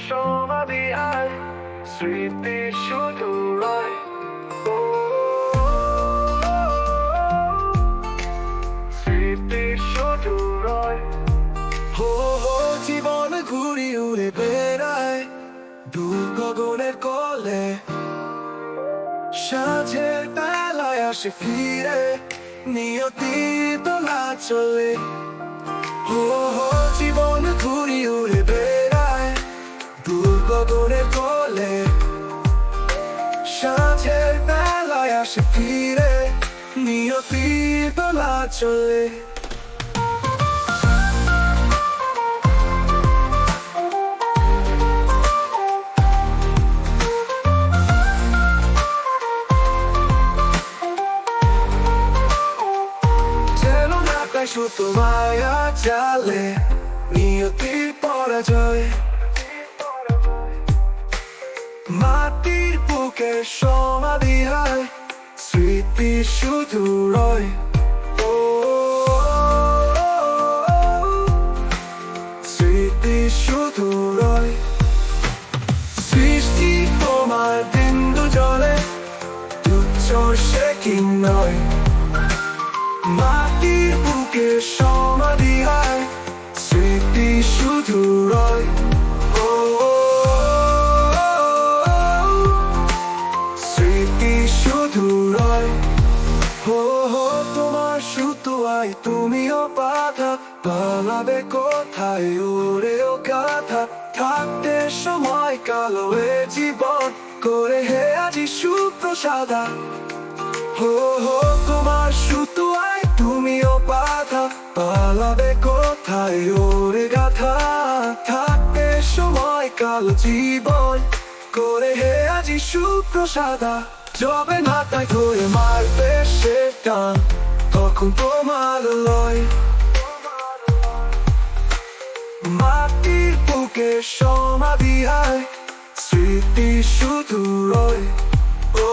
সমাধি আয় স্মৃতি শুধু রয় ও, স্মৃতি শুধু রয় হো হো জীবন ঘুরি উড়ে বেড়ায় দূর গগনের কোলে সাঁঝের বেলায় আসে ফিরে নিয়তি দোলা চলে হো হো জীবন ঘুরি উড়ে বেড়ায় দূর গগনের কোলে সাঁঝের বেলায় আসে ফিরে নিয়তি দোলা চলে শুধু মায়া জালে নিয়তির পরাজয় মাটির বুকে সমাধি হয় স্মৃতি শুধু রয় ও, স্মৃতি শুধু রয় সৃষ্টি তোমার বিন্দু জলে তুচ্ছ সে কি নয় মাটির বুকে সমাধি হয় স্মৃতি শুধু রয় ও, স্মৃতি শুধু রয় হো হো তোমার শুধু আয় তুমিও বাধা পালাবে কোথায় ওরেও গাথা থাকতে সময় কালো এ জীবন করে হে আজি সুপ্রসাদা হো হো তোমার শুধু আয় তুমিও বাধা পালাবে কোথায় ওরে গাথা থাকবে সময় কাল জীবন করে হে আজি সুপ্রসাদা যবে না তাই ধরে মারবে সেটা তখন তোমার লয় মাটির বুকে সমাধি হয় স্মৃতি শুধু রয় ও